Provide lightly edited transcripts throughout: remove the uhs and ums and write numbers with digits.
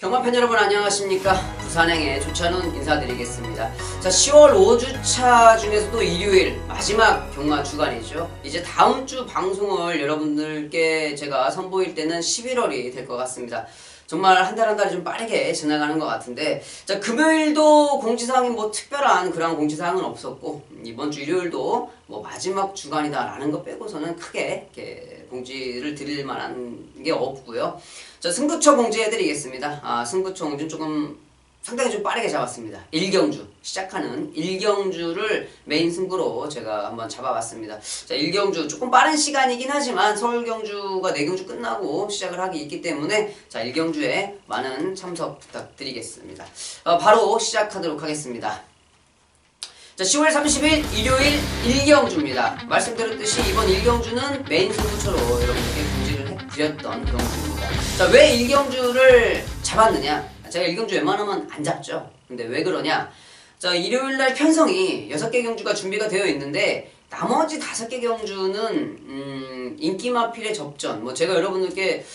경마팬 여러분 안녕하십니까. 부산행의 조찬훈 인사드리겠습니다. 자, 10월 5주차 중에서도 일요일 마지막 경마 주간이죠. 이제 다음주 방송을 여러분들께 제가 선보일 때는 11월이 될 것 같습니다. 정말 한 달 한 달이 좀 빠르게 지나가는 것 같은데, 자, 금요일도 공지사항이 뭐 특별한 그런 공지사항은 없었고, 이번 주 일요일도 뭐 마지막 주간이다라는 거 빼고서는 크게 이렇게 공지를 드릴 만한 게 없고요. 자, 승부처 공지해드리겠습니다. 승부처 공지는 조금 상당히 좀 빠르게 잡았습니다. 1경주 시작하는 1경주를 메인 승부로 제가 한번 잡아봤습니다. 자, 1경주 조금 빠른 시간이긴 하지만 서울 경주가 4경주 끝나고 시작을 하기 있기 때문에 자, 1경주에 많은 참석 부탁드리겠습니다. 바로 시작하도록 하겠습니다. 자, 10월 30일 일요일 1경주입니다. 말씀드렸듯이 이번 1경주는 메인 승부처로 여러분들께 공지를 해드렸던 경주입니다. 자, 왜 1경주를 잡았느냐? 제가 1경주 웬만하면 안 잡죠. 근데 왜 그러냐? 자, 일요일날 편성이 6개 경주가 준비가 되어 있는데 나머지 5개 경주는 인기마필의 접전, 뭐 제가 여러분들께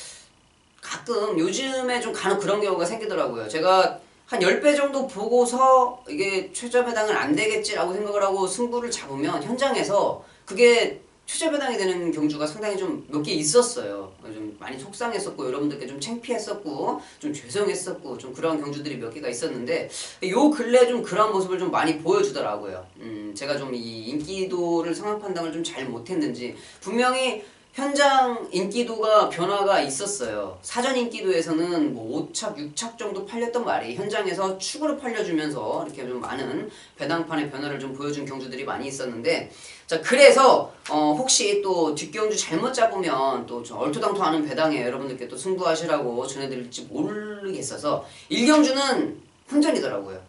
가끔 요즘에 좀 간혹 그런 경우가 생기더라고요. 제가 한 10배 정도 보고서 이게 최저 배당은 안 되겠지라고 생각을 하고 승부를 잡으면 현장에서 그게 최저 배당이 되는 경주가 상당히 좀 몇 개 있었어요. 좀 많이 속상했었고 여러분들께 좀 창피했었고 좀 죄송했었고 좀 그런 경주들이 몇 개가 있었는데 요 근래 좀 그런 모습을 좀 많이 보여주더라고요. 제가 좀 이 인기도를 상황 판단을 좀 잘 못했는지 분명히 현장 인기도가 변화가 있었어요. 사전 인기도에서는 뭐 5착, 6착 정도 팔렸던 말이 현장에서 축으로 팔려주면서 이렇게 좀 많은 배당판의 변화를 좀 보여준 경주들이 많이 있었는데, 자, 그래서 혹시 또 뒷경주 잘못 잡으면 또 얼토당토하는 배당에 여러분들께 또 승부하시라고 전해드릴지 모르겠어서 1경주는 혼전이더라고요.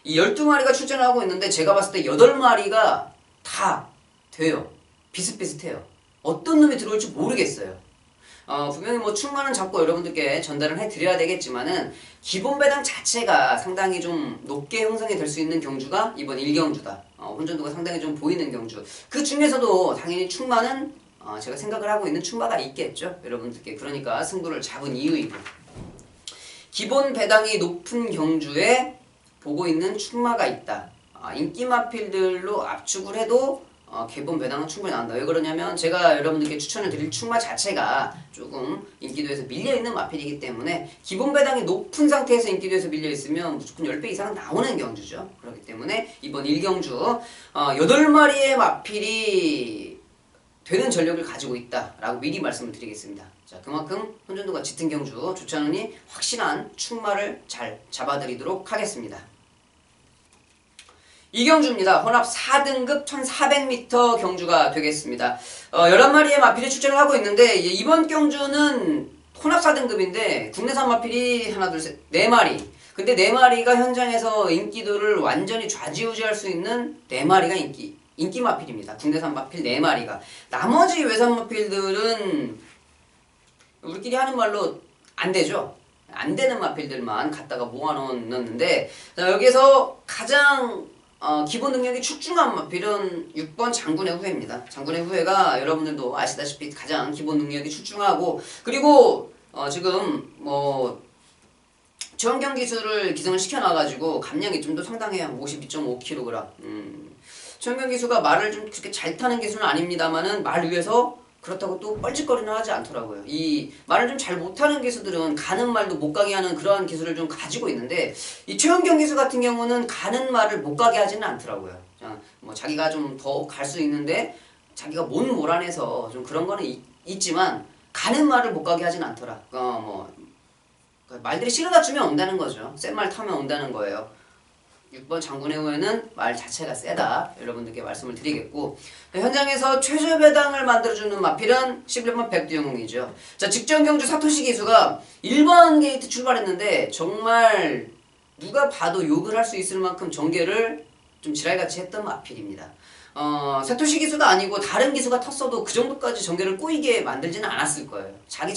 이 12마리가 출전하고 있는데 제가 봤을 때 8마리가 다 돼요. 비슷비슷해요. 어떤 놈이 들어올지 모르겠어요. 분명히 뭐 충만은 잡고 여러분들께 전달을 해드려야 되겠지만은 기본 배당 자체가 상당히 좀 높게 형성이 될 수 있는 경주가 이번 1경주다. 혼전도가 상당히 좀 보이는 경주. 그 중에서도 당연히 충만은 제가 생각을 하고 있는 충마가 있겠죠. 여러분들께. 그러니까 승부를 잡은 이유이고. 기본 배당이 높은 경주에 보고 있는 충마가 있다. 인기마필들로 압축을 해도 기본 배당은 충분히 나온다. 왜 그러냐면 제가 여러분들께 추천을 드릴 충마 자체가 조금 인기도에서 밀려있는 마필이기 때문에 기본 배당이 높은 상태에서 인기도에서 밀려있으면 무조건 10배 이상 나오는 경주죠. 그렇기 때문에 이번 1경주 8마리의 마필이 되는 전력을 가지고 있다라고 미리 말씀을 드리겠습니다. 자, 그만큼 혼전도가 짙은 경주 조찬훈이 확실한 충마를 잘 잡아드리도록 하겠습니다. 2경주입니다. 혼합 4등급 1400m 경주가 되겠습니다. 11마리의 마필이 출전을 하고 있는데 이번 경주는 혼합 4등급인데 국내산 마필이 하나 둘 셋 4마리. 근데 4마리가 현장에서 인기도를 완전히 좌지우지할 수 있는 4마리가 인기 마필입니다. 국내산 마필 4마리가. 나머지 외산 마필들은 우리끼리 하는 말로 안 되죠. 안 되는 마필들만 갖다가 모아놓았는데, 자, 여기서 가장 기본 능력이 출중한 마필은 6번 장군의 후회입니다. 장군의 후회가 여러분들도 아시다시피 가장 기본 능력이 출중하고, 그리고 지금 뭐 최원경 기수를 기승을 시켜놔가지고 감량이 좀 더 상당해요. 52.5kg. 최원경 기수가 말을 좀 그렇게 잘 타는 기수는 아닙니다만은 말 위에서 그렇다고 또 뻘짓거리는 하지 않더라고요. 이 말을 좀 잘 못하는 기수들은 가는 말도 못 가게 하는 그러한 기술을 좀 가지고 있는데 이 최원경 기수 같은 경우는 가는 말을 못 가게 하지는 않더라고요. 뭐 자기가 좀 더 갈 수 있는데 자기가 못 몰아내서 좀 그런 거는 있지만 가는 말을 못 가게 하진 않더라. 말들이 실어다 주면 온다는 거죠. 센 말 타면 온다는 거예요. 6번 장군의 후회는 말 자체가 세다. 여러분들께 말씀을 드리겠고, 현장에서 최저 배당을 만들어주는 마필은 11번 백두영웅이죠. 자, 직전 경주 사토시 기수가 1번 게이트 출발했는데 정말 누가 봐도 욕을 할 수 있을 만큼 전개를 좀 지랄같이 했던 마필입니다. 사토시 기수가 아니고 다른 기수가 탔어도 그 정도까지 전개를 꼬이게 만들지는 않았을 거예요. 자기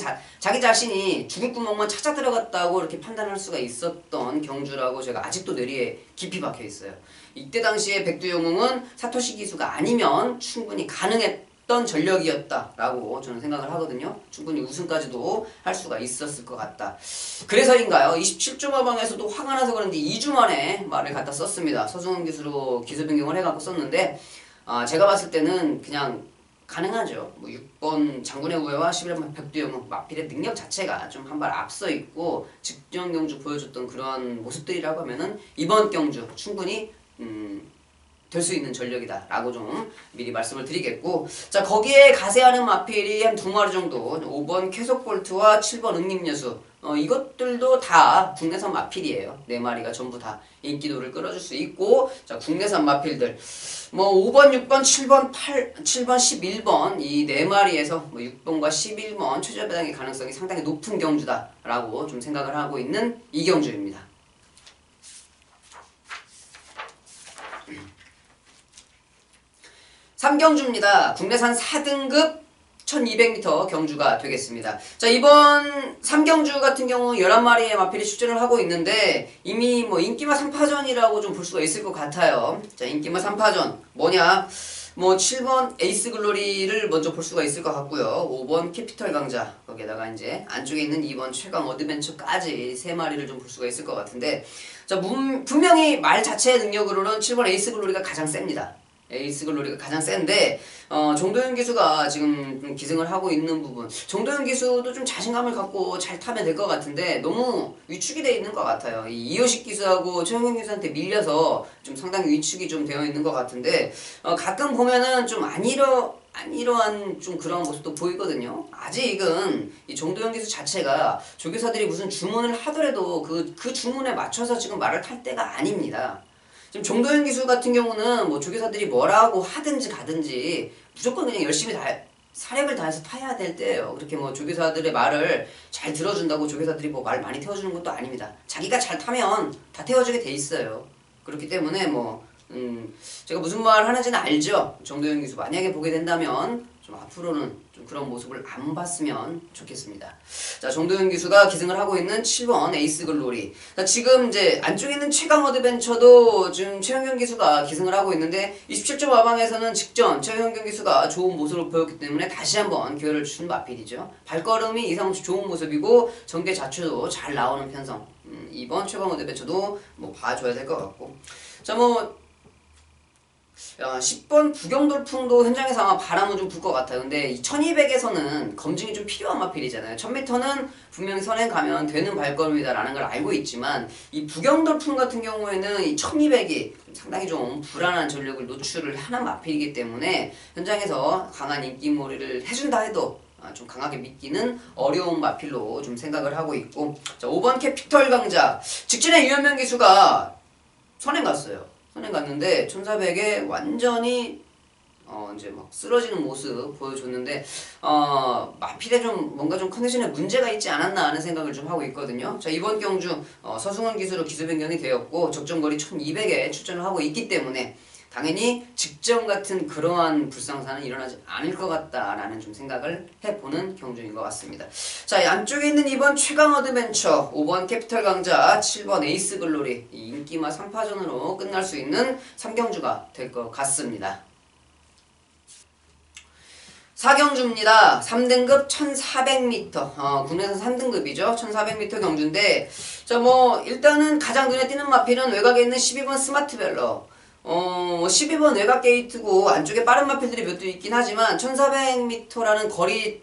자신이 죽을 구멍만 찾아 들어갔다고 이렇게 판단할 수가 있었던 경주라고 제가 아직도 뇌리에 깊이 박혀 있어요. 이때 당시에 백두영웅은 사토시 기수가 아니면 충분히 있던 전력이었다라고 저는 생각을 하거든요. 충분히 우승까지도 할 수가 있었을 것 같다. 그래서인가요? 27조 마방에서도 화가 나서 그런지 2주 만에 말을 갖다 썼습니다. 서승훈 기수로 기수 변경을 해갖고 썼는데 제가 봤을 때는 그냥 가능하죠. 뭐 6번 장군의 우회와 11번 백두영웅 마필의 능력 자체가 좀 한 발 앞서 있고 직전 경주 보여줬던 그런 모습들이라고 하면은 이번 경주 충분히 될 수 있는 전력이다라고 좀 미리 말씀을 드리겠고, 자 거기에 가세하는 마필이 한 2마리 정도, 5번 캐속볼트와 7번 응립여수, 이것들도 다 국내산 마필이에요. 4마리가 전부 다 인기도를 끌어줄 수 있고, 자 국내산 마필들 뭐 5번, 6번, 7번, 7번, 11번 이 4마리에서 뭐 6번과 11번 최저 배당의 가능성이 상당히 높은 경주다라고 좀 생각을 하고 있는 이 경주입니다. 3경주입니다. 국내산 4등급 1200m 경주가 되겠습니다. 자 이번 3경주 같은 경우 11마리의 마필이 출전을 하고 있는데 이미 뭐 인기마 3파전이라고 좀 볼 수가 있을 것 같아요. 자 인기마 3파전 뭐냐, 뭐 7번 에이스 글로리를 먼저 볼 수가 있을 것 같고요. 5번 캐피털 강자, 거기에다가 이제 안쪽에 있는 2번 최강 어드벤처까지 3마리를 좀 볼 수가 있을 것 같은데, 자 분명히 말 자체의 능력으로는 7번 에이스 글로리가 가장 셉니다. 에이스 글로리가 가장 센데 정도현 기수가 지금 좀 기승을 하고 있는 부분, 정도현 기수도 좀 자신감을 갖고 잘 타면 될 것 같은데 너무 위축이 되어 있는 것 같아요. 이효식 기수하고 최영경 기수한테 밀려서 좀 상당히 위축이 좀 되어 있는 것 같은데 가끔 보면은 좀 안 이러한 좀 그런 모습도 보이거든요. 아직은 이 정도현 기수 자체가 조교사들이 무슨 주문을 하더라도 그 주문에 맞춰서 지금 말을 탈 때가 아닙니다. 지금 정도현 기수 같은 경우는 뭐 조교사들이 뭐라고 하든지 가든지 무조건 그냥 열심히 사력을 다해서 타야 될 때예요. 그렇게 뭐 조교사들의 말을 잘 들어준다고 조교사들이 뭐 말 많이 태워주는 것도 아닙니다. 자기가 잘 타면 다 태워주게 돼 있어요. 그렇기 때문에 뭐 제가 무슨 말 하는지는 알죠. 정도현 기수 만약에 보게 된다면 좀 앞으로는 좀 그런 모습을 안 봤으면 좋겠습니다. 자, 정도현 기수가 기승을 하고 있는 7번 에이스 글로리. 자, 지금 이제 안쪽에 있는 최강 어드벤처도 지금 최영경 기수가 기승을 하고 있는데 27점 마방에서는 직전 최영경 기수가 좋은 모습을 보였기 때문에 다시 한번 기회를 준 마필이죠. 발걸음이 이상없이 좋은 모습이고 전개 자체도 잘 나오는 편성. 이번 최강 어드벤처도 뭐 봐줘야 될 것 같고. 자, 뭐 10번 부경돌풍도 현장에서 아마 바람은 좀 불 것 같아요. 근데 이 1200에서는 검증이 좀 필요한 마필이잖아요. 1000m는 분명히 선행 가면 되는 발걸음이다라는 걸 알고 있지만 이 부경돌풍 같은 경우에는 이 1200이 상당히 좀 불안한 전력을 노출을 하는 마필이기 때문에 현장에서 강한 인기몰이를 해준다 해도 좀 강하게 믿기는 어려운 마필로 좀 생각을 하고 있고, 자 5번 캐피털 강자, 직전에 유현명 기수가 선행 갔어요. 선행 갔는데 1400에 완전히 이제 막 쓰러지는 모습 보여줬는데 마필에 좀 뭔가 좀 컨디션에 문제가 있지 않았나 하는 생각을 좀 하고 있거든요. 자 이번 경주 서승원 기수로 기수 변경이 되었고 적정거리 1200에 출전을 하고 있기 때문에 당연히 직전 같은 그러한 불상사는 일어나지 않을 것 같다라는 좀 생각을 해보는 경주인 것 같습니다. 자, 안쪽에 있는 2번 최강 어드벤처, 5번 캐피털 강자, 7번 에이스 글로리, 이 인기마 3파전으로 끝날 수 있는 3경주가 될 것 같습니다. 4경주입니다. 3등급 1400m. 국내에서 3등급이죠. 1400m 경주인데, 자, 뭐, 일단은 가장 눈에 띄는 마필은 외곽에 있는 12번 스마트벨러. 12번 외곽 게이트고 안쪽에 빠른 마필들이 몇 두 있긴 하지만 1400m라는 거리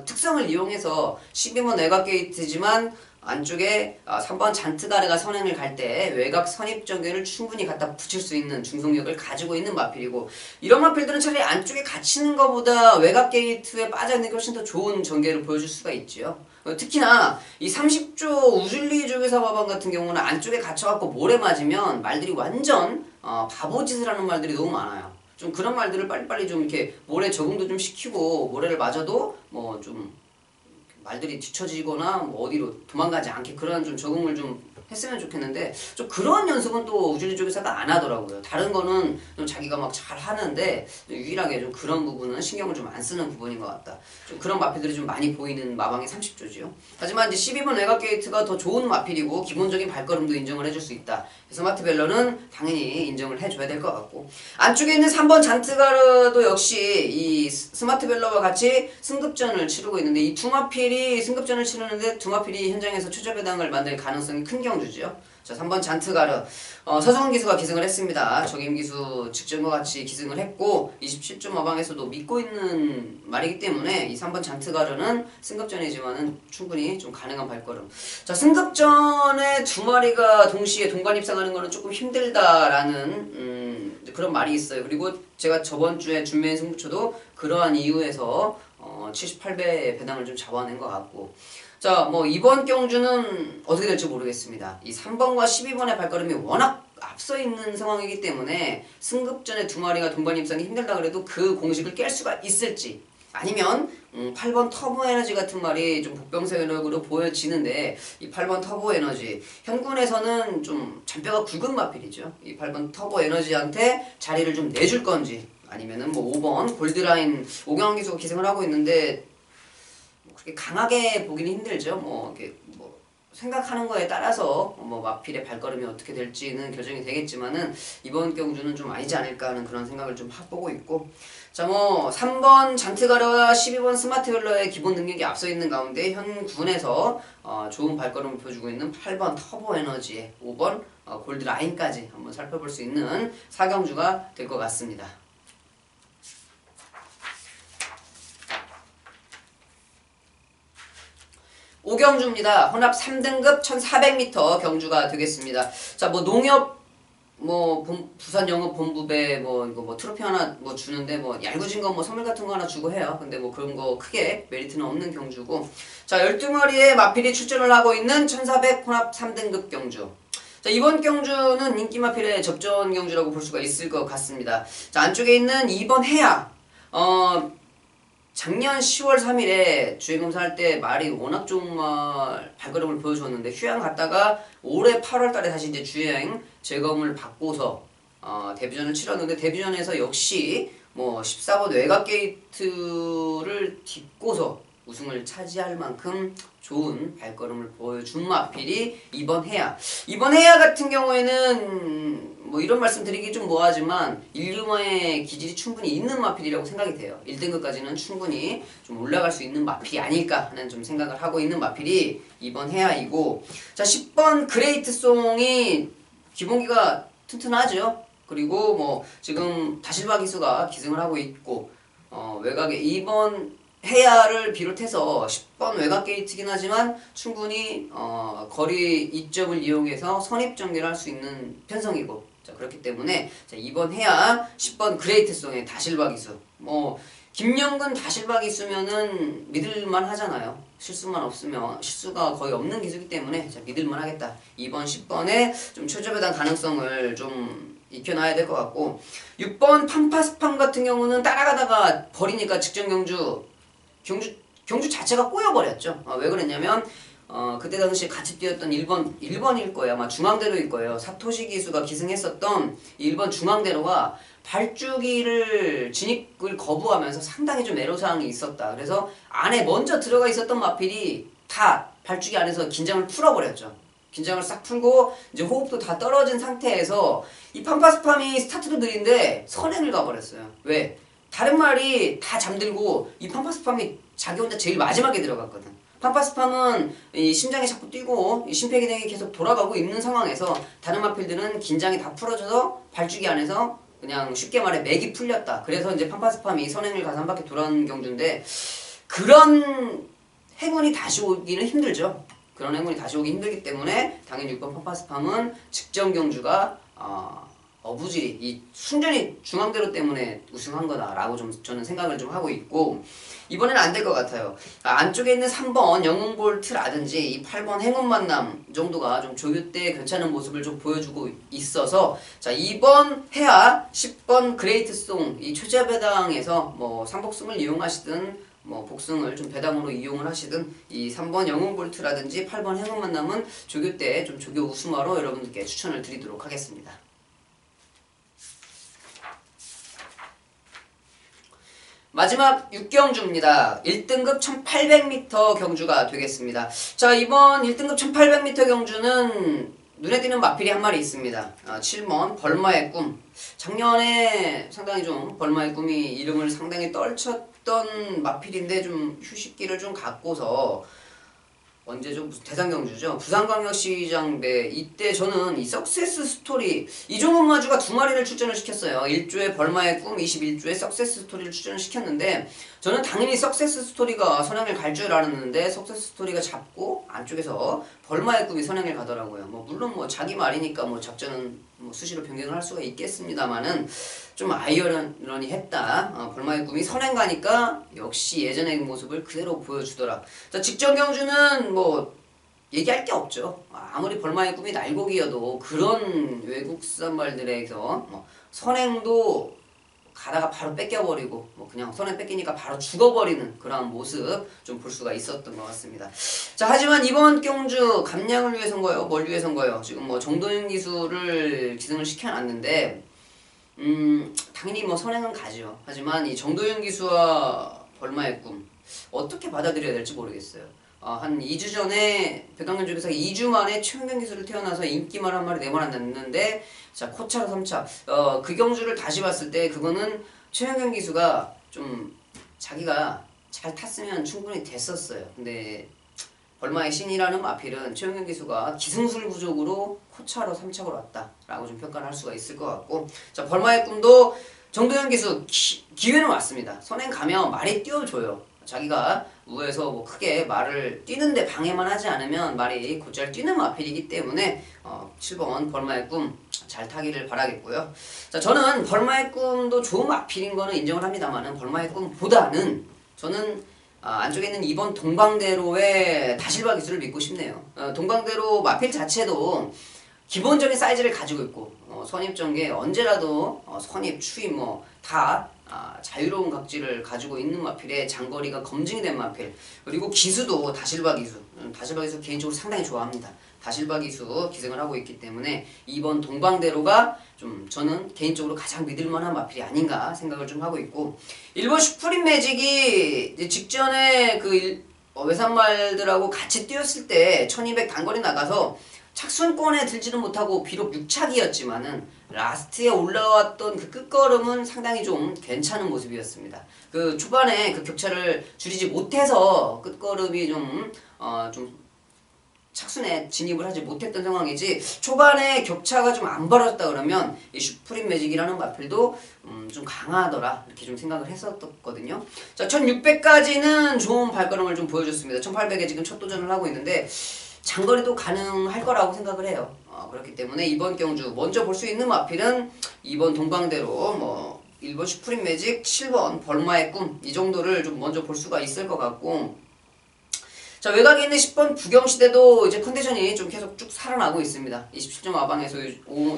특성을 이용해서 12번 외곽 게이트지만 안쪽에 3번 잔트가르가 선행을 갈 때 외곽 선입 전개를 충분히 갖다 붙일 수 있는 중속력을 가지고 있는 마필이고, 이런 마필들은 차라리 안쪽에 갇히는 것보다 외곽 게이트에 빠져있는 게 훨씬 더 좋은 전개를 보여줄 수가 있죠. 특히나 이 30조 우즐리 조교사 마방 같은 경우는 안쪽에 갇혀갖고 모래 맞으면 말들이 완전 바보짓을 하는 말들이 너무 많아요. 좀 그런 말들을 빨리빨리 좀 이렇게 모래 적응도 좀 시키고, 모래를 맞아도 뭐 좀 말들이 뒤처지거나 뭐 어디로 도망가지 않게 그런 좀 적응을 좀 했으면 좋겠는데 좀 그런 연습은 또 우주리 쪽에서가 안 하더라고요. 다른 거는 좀 자기가 막 잘 하는데 유일하게 좀 그런 부분은 신경을 좀 안 쓰는 부분인 것 같다. 좀 그런 마필들이 좀 많이 보이는 마방의 30조지요. 하지만 이제 12번 외곽 게이트가 더 좋은 마필이고 기본적인 발걸음도 인정을 해줄 수 있다. 스마트 벨러는 당연히 인정을 해줘야 될 것 같고, 안쪽에 있는 3번 잔트가르도 역시 이 스마트 벨러와 같이 승급전을 치르고 있는데 이 두 마필이 승급전을 치르는데 두 마필이 현장에서 최저배당을 만들 가능성이 큰 경주죠. 자, 3번 잔트가르 서성훈 기수가 기승을 했습니다. 적임 기수 직전과 같이 기승을 했고 27점 마방에서도 믿고 있는 말이기 때문에 이 3번 잔트가르는 승급전이지만은 충분히 좀 가능한 발걸음. 자, 승급전에 두 마리가 동시에 동반 입상하는 거는 조금 힘들다라는 그런 말이 있어요. 그리고 제가 저번 주에 준매인 승부처도 그러한 이유에서 78배 배당을 좀 잡아낸 것 같고, 자, 뭐 이번 경주는 어떻게 될지 모르겠습니다. 이 3번과 12번의 발걸음이 워낙 앞서 있는 상황이기 때문에 승급전에 두 마리가 동반 입상이 힘들다 그래도 그 공식을 깰 수가 있을지, 아니면 8번 터보 에너지 같은 말이 좀 복병세력으로 보여지는데 이 8번 터보 에너지 현군에서는 좀 잔뼈가 굵은 마필이죠. 이 8번 터보 에너지한테 자리를 좀 내줄 건지, 아니면은 뭐 5번 골드라인 오경환 기수가 기승을 하고 있는데 그렇게 강하게 보기는 힘들죠. 뭐 이렇게 뭐 생각하는 거에 따라서 뭐 마필의 발걸음이 어떻게 될지는 결정이 되겠지만은 이번 경주는 좀 아니지 않을까 하는 그런 생각을 좀 해보고 있고, 자, 뭐 3번 잔트가르와 12번 스마트벨러의 기본 능력이 앞서 있는 가운데 현 군에서 좋은 발걸음을 보여주고 있는 8번 터보 에너지에 5번 골드라인까지 한번 살펴볼 수 있는 4경주가 될 것 같습니다. 오경주입니다. 혼합 3등급 1400m 경주가 되겠습니다. 자, 뭐 농협 부산 영업 본부배 이거 트로피 하나 주는데 얄궂은 거 선물 같은 거 하나 주고 해요. 근데 그런 거 크게 메리트는 없는 경주고, 자, 12마리의 마필이 출전을 하고 있는 1400 혼합 3등급 경주. 자, 이번 경주는 인기 마필의 접전 경주라고 볼 수가 있을 것 같습니다. 자, 안쪽에 있는 2번 해야 작년 10월 3일에 주행 검사할 때 말이 워낙 좋은 발걸음을 보여줬는데 휴양 갔다가 올해 8월 달에 다시 이제 주행 재검을 받고서 데뷔전을 치렀는데 데뷔전에서 역시 14번 외곽 게이트를 딛고서 우승을 차지할 만큼 좋은 발걸음을 보여준 마필이 이번 해야. 이번 해야 같은 경우에는 이런 말씀 드리기 좀 뭐하지만 인류마의 기질이 충분히 있는 마필이라고 생각이 돼요. 1등급까지는 충분히 좀 올라갈 수 있는 마필이 아닐까 하는 좀 생각을 하고 있는 마필이 이번 해야이고, 자, 10번 그레이트송이 기본기가 튼튼하죠. 그리고 지금 다실바 기수가 기승을 하고 있고 외곽에 2번 해야를 비롯해서 10번 외곽 게이트긴 하지만 충분히 거리 이점을 이용해서 선입정리를 할 수 있는 편성이고, 자, 그렇기 때문에 자, 2번 해야 10번 그레이트송의 다실바 기수, 김영근 다실바 기수면은 믿을만 하잖아요. 실수만 없으면, 실수가 거의 없는 기수이기 때문에 자, 믿을만 하겠다. 2번 10번에 좀 최저배당 가능성을 좀 익혀놔야 될 것 같고, 6번 팜파스팜 같은 경우는 따라가다가 버리니까 직전 경주 자체가 꼬여버렸죠. 왜 그랬냐면 그때 당시 같이 뛰었던 1번일 거예요. 아마 중앙대로일 거예요. 사토시 기수가 기승했었던 1번 중앙대로가 발주기를 진입을 거부하면서 상당히 좀 애로사항이 있었다. 그래서 안에 먼저 들어가 있었던 마필이 다 발주기 안에서 긴장을 풀어버렸죠. 긴장을 싹 풀고 이제 호흡도 다 떨어진 상태에서 이 팜파스팜이 스타트도 느린데 선행을 가버렸어요. 왜? 다른 말이 다 잠들고 이 팜파스팜이 자기 혼자 제일 마지막에 들어갔거든. 팜파스팜은 이 심장이 자꾸 뛰고 이 심폐기능이 계속 돌아가고 있는 상황에서 다른 마필들은 긴장이 다 풀어져서 발주기 안에서 그냥 쉽게 말해 맥이 풀렸다. 그래서 이제 팜파스팜이 선행을 가서 한 바퀴 돌아온 경주인데, 그런 행운이 다시 오기는 힘들죠. 그런 행운이 다시 오기 힘들기 때문에 당연히 6번 팜파스팜은 직전 경주가 어부질이 이 순전히 중앙대로 때문에 우승한 거다라고 좀 저는 생각을 좀 하고 있고, 이번에는 안 될 것 같아요. 안쪽에 있는 3번 영웅볼트라든지 이 8번 행운만남 정도가 좀 조교 때 괜찮은 모습을 좀 보여주고 있어서, 자, 2번 해야 10번 그레이트송 이 최저배당에서 상복승을 이용하시든 뭐 복승을 좀 배당으로 이용을 하시든 이 3번 영웅볼트라든지 8번 행운만남은 조교 때 좀 조교 우수마로 여러분들께 추천을 드리도록 하겠습니다. 마지막 6경주입니다. 1등급 1800m 경주가 되겠습니다. 자, 이번 1등급 1800m 경주는 눈에 띄는 마필이 한 마리 있습니다. 7번 벌마의 꿈. 작년에 상당히 좀 벌마의 꿈이 이름을 상당히 떨쳤던 마필인데 좀 휴식기를 좀 갖고서 언제 좀 대상경주죠. 부산광역시장 배 이때 저는 이 석세스 스토리 이종훈 마주가 두 마리를 출전을 시켰어요. 1조의 벌마의 꿈, 21조의 석세스 스토리를 출전을 시켰는데 저는 당연히 석세스 스토리가 선행을 갈 줄 알았는데 석세스 스토리가 잡고 안쪽에서 벌마의 꿈이 선행을 가더라고요. 뭐 물론 뭐 자기 말이니까 뭐 작전은 뭐 수시로 변경을 할 수가 있겠습니다만은 좀 아이러니 했다. 벌마의 꿈이 선행 가니까 역시 예전의 모습을 그대로 보여주더라. 자, 직전 경주는 뭐 얘기할 게 없죠. 아무리 벌마의 꿈이 날고기여도 그런 외국산 말들에서 뭐 선행도 가다가 바로 뺏겨버리고 뭐 그냥 선행 뺏기니까 바로 죽어버리는 그런 모습 좀 볼 수가 있었던 것 같습니다. 자, 하지만 이번 경주 감량을 위해서인가요? 뭘 위해서인가요? 지금 뭐 정도윤 기수를 기승을 시켜놨는데 당연히 뭐 선행은 가죠. 하지만 이 정도윤 기수와 벌마의 꿈 어떻게 받아들여야 될지 모르겠어요. 한 2주 전에 백강년 쪽에서 2주 만에 최은경 기수를 태어나서 인기말 한 마리 내만 안 났는데 자, 코차로 3차 그 경주를 다시 봤을 때 그거는 최은경 기수가 좀 자기가 잘 탔으면 충분히 됐었어요. 근데 벌마의 신이라는 마필은 최은경 기수가 기승술 부족으로 코차로 3착으로 왔다라고 좀 평가를 할 수가 있을 것 같고 자, 벌마의 꿈도 정도현 기수 기회는 왔습니다. 선행 가면 말이 띄워줘요. 자기가 우에서 뭐 크게 말을 뛰는데 방해만 하지 않으면 말이 곧잘 뛰는 마필이기 때문에 7번 벌마의 꿈 잘 타기를 바라겠고요. 자, 저는 벌마의 꿈도 좋은 마필인 거는 인정을 합니다만은 벌마의 꿈보다는 저는 안쪽에 있는 2번 동방대로의 다실바 기술을 믿고 싶네요. 동방대로 마필 자체도 기본적인 사이즈를 가지고 있고 선입전개 언제라도 선입, 추입 뭐 다 자유로운 각질을 가지고 있는 마필에 장거리가 검증이 된 마필 그리고 기수도 다실바 기수 개인적으로 상당히 좋아합니다. 다실바 기수 기승을 하고 있기 때문에 2번 동방대로가 좀 저는 개인적으로 가장 믿을만한 마필이 아닌가 생각을 좀 하고 있고 1번 슈프림 매직이 이제 직전에 그 외산말들하고 같이 뛰었을 때 1200 단거리 나가서 착순권에 들지는 못하고 비록 6착이었지만은 라스트에 올라왔던 그 끝걸음은 상당히 좀 괜찮은 모습이었습니다. 그 초반에 그 격차를 줄이지 못해서 끝걸음이 좀 착순에 진입을 하지 못했던 상황이지 초반에 격차가 좀 안 벌어졌다 그러면 이 슈프림 매직이라는 마필도 좀 강하더라 이렇게 좀 생각을 했었거든요. 자, 1600까지는 좋은 발걸음을 좀 보여줬습니다. 1800에 지금 첫 도전을 하고 있는데 장거리도 가능할 거라고 생각을 해요. 그렇기 때문에 이번 경주 먼저 볼 수 있는 마필은 2번 동방대로 뭐 1번 슈프림 매직, 7번 벌마의 꿈 이 정도를 좀 먼저 볼 수가 있을 것 같고 자, 외곽에 있는 10번 부경시대도 이제 컨디션이 좀 계속 쭉 살아나고 있습니다. 27점 와방에서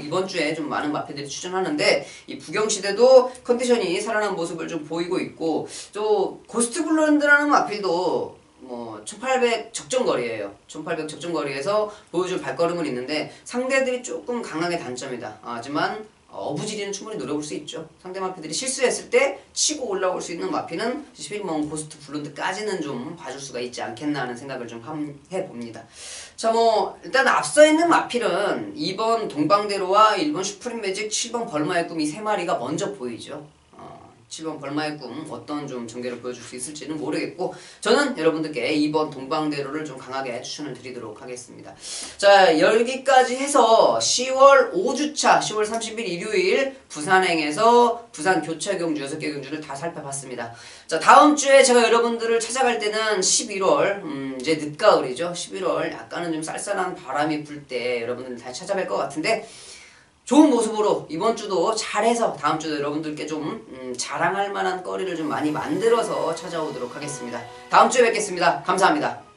이번 주에 좀 많은 마필들이 출전하는데 이 부경시대도 컨디션이 살아난 모습을 좀 보이고 있고 또 고스트블런드라는 마필도 뭐 1800 적정거리예요. 1800 적정거리에서 보여줄 발걸음은 있는데 상대들이 조금 강하게 단점이다. 하지만 어부지리는 충분히 노려볼 수 있죠. 상대 마피들이 실수했을 때 치고 올라올 수 있는 마피는 11번 고스트 블론드까지는 좀 봐줄 수가 있지 않겠나 하는 생각을 좀 해봅니다. 자, 뭐 일단 앞서 있는 마필은 2번 동방대로와 1번 슈프림 매직, 7번 벌마의 꿈 이 세 마리가 먼저 보이죠. 7번 벌마의 꿈 어떤 좀 전개를 보여줄 수 있을지는 모르겠고 저는 여러분들께 2번 동방대로를 좀 강하게 추천을 드리도록 하겠습니다. 자, 여기까지 해서 10월 5주차 10월 30일 일요일 부산행에서 부산 교차 경주 6개 경주를 다 살펴봤습니다. 자, 다음 주에 제가 여러분들을 찾아갈 때는 11월 이제 늦가을이죠. 11월 약간은 좀 쌀쌀한 바람이 불 때 여러분들 다시 찾아뵐 것 같은데 좋은 모습으로 이번 주도 잘해서 다음 주도 여러분들께 좀 자랑할 만한 거리를 좀 많이 만들어서 찾아오도록 하겠습니다. 다음 주에 뵙겠습니다. 감사합니다.